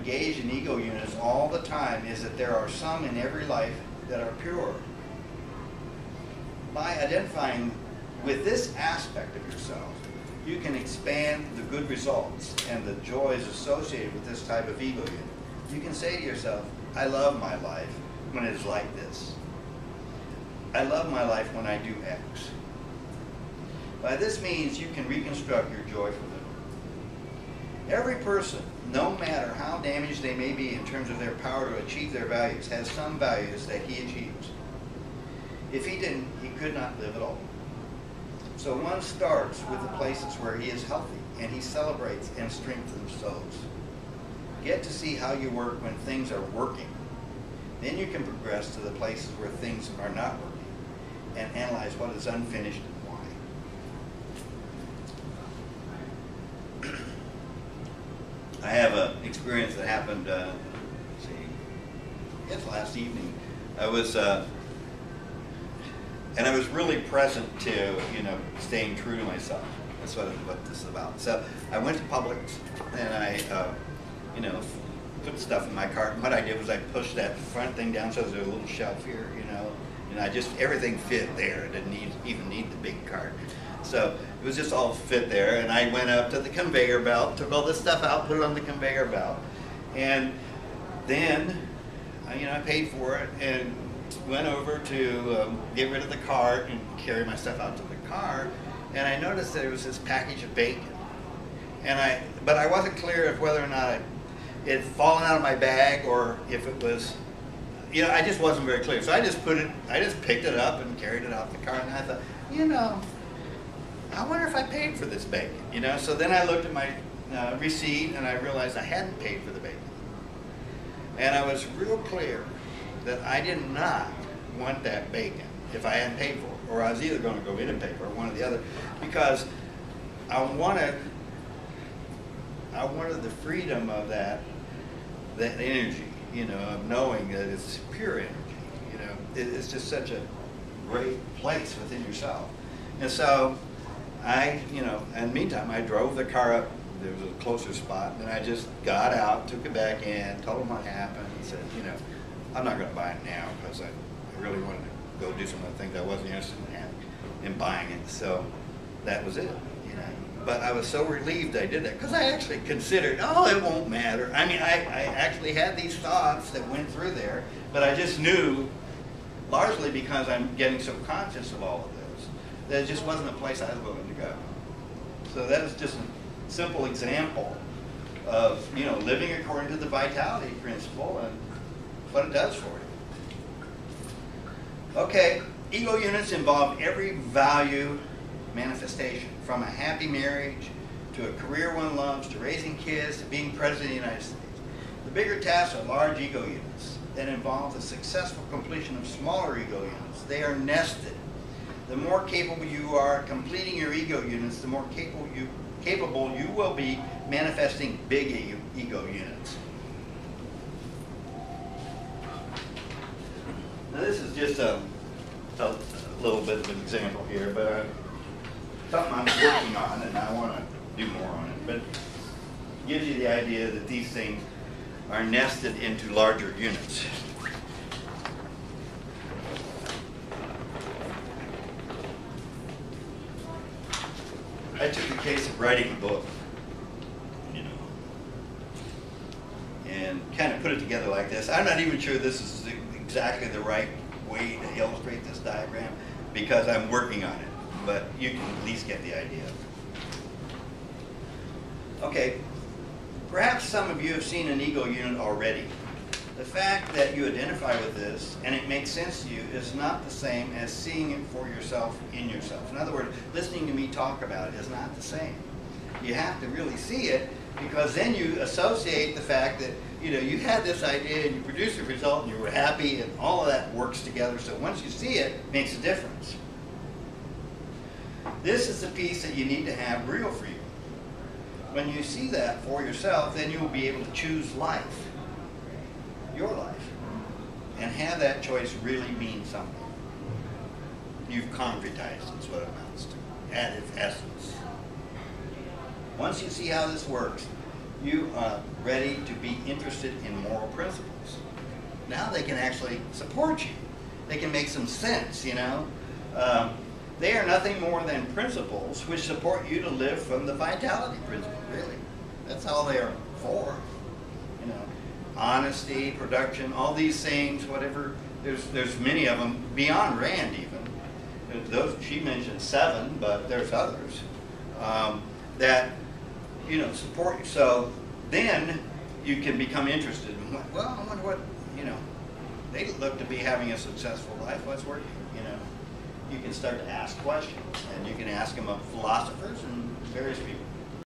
engaged in ego units all the time is that there are some in every life that are pure. By identifying with this aspect of yourself, you can expand the good results and the joys associated with this type of ego unit. You can say to yourself, I love my life when it is like this. I love my life when I do X. By this means, you can reconstruct your joy from it. Every person, no matter how damaged they may be in terms of their power to achieve their values, has some values that he achieves. If he didn't, he could not live at all. So one starts with the places where he is healthy and he celebrates and strengthens those. Get to see how you work when things are working. Then you can progress to the places where things are not working and analyze what is unfinished and why. I have an experience that happened, let's see, I guess last evening. I was really present to, staying true to myself. That's what this is about. So I went to Publix and I, put stuff in my cart. And what I did was I pushed that front thing down so there's a little shelf here, and everything fit there. I didn't even need the big cart. So it was just all fit there. And I went up to the conveyor belt, took all this stuff out, put it on the conveyor belt. And then, I paid for it and went over to get rid of the cart and carry my stuff out to the car, and I noticed that there was this package of bacon, but I wasn't clear of whether or not it had fallen out of my bag or if it was, I just wasn't very clear. So I just picked it up and carried it out the car, and I thought, I wonder if I paid for this bacon, So then I looked at my receipt and I realized I hadn't paid for the bacon, and I was real clear that I did not want that bacon if I hadn't paid for it, or I was either going to go in and pay for it, one or the other, because I wanted the freedom of that energy, of knowing that it's pure energy, it's just such a great place within yourself. And so I, in the meantime, I drove the car up. There was a closer spot, and I just got out, took it back in, told them what happened, and said, I'm not going to buy it now because I really wanted to go do some of the things I wasn't interested in buying it. So that was it, But I was so relieved I did that because I actually considered, it won't matter. I mean, I actually had these thoughts that went through there, but I just knew, largely because I'm getting so conscious of all of this, that it just wasn't a place I was willing to go. So that was just a simple example of, living according to the vitality principle and what it does for you. Okay, ego units involve every value manifestation, from a happy marriage to a career one loves, to raising kids, to being president of the United States. The bigger tasks are large ego units that involve the successful completion of smaller ego units. They are nested. The more capable you are completing your ego units, the more capable you will be manifesting big ego units. Now this is just a little bit of an example here, but something I'm working on and I want to do more on it. But it gives you the idea that these things are nested into larger units. I took the case of writing a book, and kind of put it together like this. I'm not even sure this is exactly the right way to illustrate this diagram because I'm working on it, but you can at least get the idea. Okay, perhaps some of you have seen an ego unit already. The fact that you identify with this and it makes sense to you is not the same as seeing it for yourself in yourself. In other words, listening to me talk about it is not the same. You have to really see it, because then you associate the fact that you had this idea and you produced a result and you were happy, and all of that works together. So once you see it, it makes a difference. This is the piece that you need to have real for you. When you see that for yourself, then you will be able to choose life, your life, and have that choice really mean something. You've concretized, is what it amounts to, at its essence. Once you see how this works, you are ready to be interested in moral principles. Now they can actually support you. They can make some sense, you know. They are nothing more than principles which support you to live from the vitality principle, really. That's all they are for. You know, honesty, production, all these things, whatever. There's many of them beyond Rand even. Those she mentioned 7, but there's others that support you. So then you can become interested in well, I wonder what they look to be having a successful life. What's working? You can start to ask questions, and you can ask them of philosophers and various people.